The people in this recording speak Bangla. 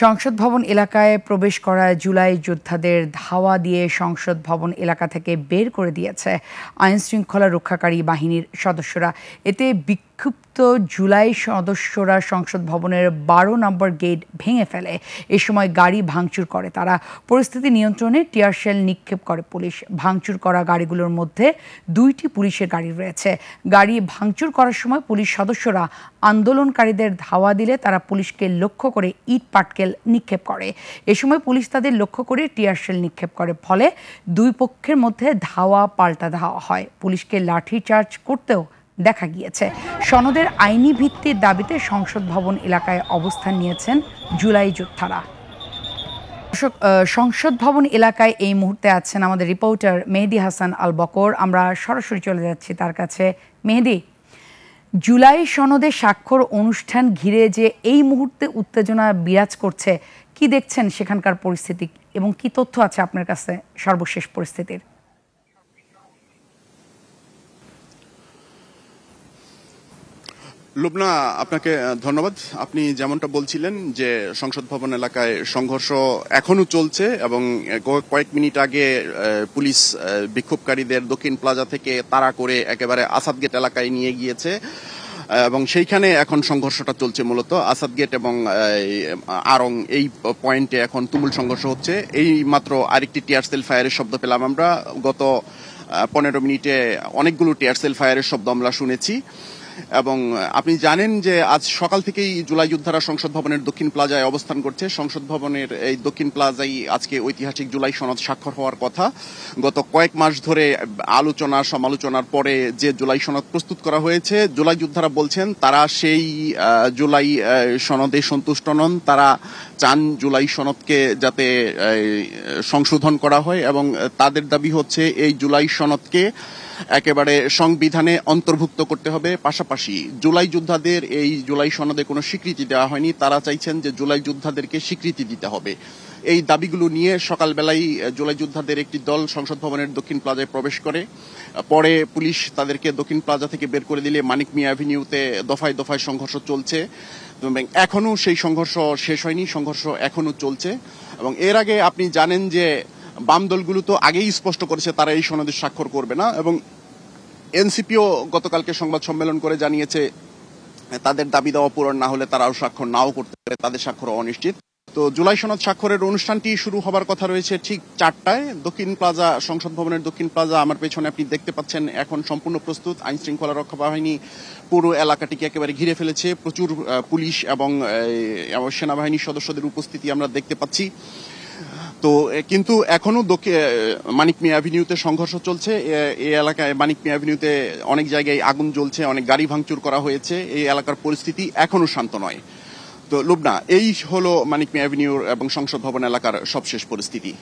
সংসদ ভবন এলাকায় প্রবেশ করা জুলাই যোদ্ধাদের ধাওয়া দিয়ে সংসদ ভবন এলাকা থেকে বের করে দিয়েছে আইনশৃঙ্খলা রক্ষাকারী বাহিনীর সদস্যরা। এতে বিক্ষুব্ধ জুলাই সদস্যরা সংসদ ভবনের ১২ নম্বর গেট ভেঙে ফেলে। এ সময় গাড়ি ভাঙচুর করে তারা। পরিস্থিতি নিয়ন্ত্রণে টিয়ার শেল নিক্ষেপ করে পুলিশ। ভাঙচুর করা গাড়িগুলোর মধ্যে ২টি পুলিশের গাড়ি রয়েছে। গাড়ি ভাঙচুর করার সময় পুলিশ সদস্যরা আন্দোলনকারীদের ধাওয়া দিলে তারা পুলিশকে লক্ষ্য করে ইট পাটকেল নিক্ষেপ করে। এ সময় পুলিশ তাদের লক্ষ্য করে টিয়ার শেল নিক্ষেপ করে। ফলে দুই পক্ষের মধ্যে ধাওয়া পাল্টা ধাওয়া হয়। পুলিশকে লাঠিচার্জ করতেও দেখা গিয়েছে। সনদের আইনি ভিত্তির দাবিতে সংসদ ভবন এলাকায় অবস্থান নিয়েছেন জুলাই যোদ্ধারা। সংসদ ভবন এলাকায় এই মুহূর্তে আছেন আমাদের রিপোর্টার মেহেদী হাসান আল বকর। আমরা সরাসরি চলে যাচ্ছি তার কাছে। মেহেদী, জুলাই সনদে স্বাক্ষর অনুষ্ঠান ঘিরে যে এই মুহূর্তে উত্তেজনা বিরাজ করছে, কি দেখছেন সেখানকার পরিস্থিতি এবং কি তথ্য আছে আপনার কাছে সর্বশেষ পরিস্থিতির? লুবনা, আপনাকে ধন্যবাদ। আপনি যেমনটা বলছিলেন যে সংসদ ভবন এলাকায় সংঘর্ষ এখনো চলছে এবং কয়েক মিনিট আগে পুলিশ বিক্ষোভকারীদের দক্ষিণ প্লাজা থেকে তাড়া করে একেবারে আসাদ গেট এলাকায় নিয়ে গিয়েছে এবং সেইখানে এখন সংঘর্ষটা চলছে। মূলত আসাদ গেট এবং আরং এই পয়েন্টে এখন তুমুল সংঘর্ষ হচ্ছে। এই মাত্র আরেকটি টিয়ার সেল ফায়ারের শব্দ পেলাম আমরা। গত 15 মিনিটে অনেকগুলো টিয়ার সেল ফায়ারের শব্দ আমরা শুনেছি। এবং আপনি জানেন যে আজ সকাল থেকেই জুলাই যোদ্ধারা সংসদ ভবনের দক্ষিণ প্লাজায় অবস্থান করছে। সংসদ ভবনের এই দক্ষিণ প্লাজায় আজকে ঐতিহাসিক জুলাই সনদ স্বাক্ষর হওয়ার কথা। গত কয়েক মাস ধরে আলোচনা সমালোচনার পরে যে জুলাই সনদ প্রস্তুত করা হয়েছে, জুলাই যোদ্ধারা বলছেন তারা সেই জুলাই সনদে সন্তুষ্ট নন। তারা চান জুলাই সনদকে যাতে সংশোধন করা হয় এবং তাদের দাবি হচ্ছে এই জুলাই সনদকে একেবারে সংবিধানে অন্তর্ভুক্ত করতে হবে। পাশাপাশি জুলাই যোদ্ধাদের এই জুলাই সনদে কোনো স্বীকৃতি দেওয়া হয়নি, তারা চাইছেন যে জুলাই যোদ্ধাদেরকে স্বীকৃতি দিতে হবে। এই দাবিগুলো নিয়ে সকালবেলায় জুলাই যোদ্ধাদের একটি দল সংসদ ভবনের দক্ষিণ প্লাজায় প্রবেশ করে। পরে পুলিশ তাদেরকে দক্ষিণ প্লাজা থেকে বের করে দিলে মানিক মিয়া অ্যাভিনিউতে দফায় দফায় সংঘর্ষ চলছে। এখনো সেই সংঘর্ষ শেষ হয়নি, সংঘর্ষ এখনো চলছে। এবং এর আগে আপনি জানেন যে বাম দলগুলো তো আগেই স্পষ্ট করেছে তারা এই সনদে স্বাক্ষর করবে না এবং এনসিপিও গতকালকে সংবাদ সম্মেলন করে জানিয়েছে তাদের দাবি দেওয়া পূরণ না হলে তারাও স্বাক্ষর নাও করতে পারে, তাদের স্বাক্ষর অনিশ্চিত। তো জুলাই সনদ স্বাক্ষরের অনুষ্ঠানটি শুরু হবার কথা রয়েছে ঠিক 4টায়। দক্ষিণ প্লাজা, সংসদ ভবনের দক্ষিণ প্লাজা আমার পেছনে আপনি দেখতে পাচ্ছেন এখন সম্পূর্ণ প্রস্তুত। আইন শৃঙ্খলা রক্ষা বাহিনী পুরো এলাকাটিকে একেবারে ঘিরে ফেলেছে। প্রচুর পুলিশ এবং সেনাবাহিনীর সদস্যদের উপস্থিতি আমরা দেখতে পাচ্ছি। তো কিন্তু এখনো মানিক মিয়া অ্যাভিনিউতে সংঘর্ষ চলছে। এই এলাকায় মানিক মিয়া অ্যাভিনিউতে অনেক জায়গায় আগুন জ্বলছে, অনেক গাড়ি ভাঙচুর করা হয়েছে। এই এলাকার পরিস্থিতি এখনো শান্ত নয়। তো লুবনা, এই হলো মানিক মিয়া অ্যাভিনিউ এবং সংসদ ভবন এলাকার সবশেষ পরিস্থিতি।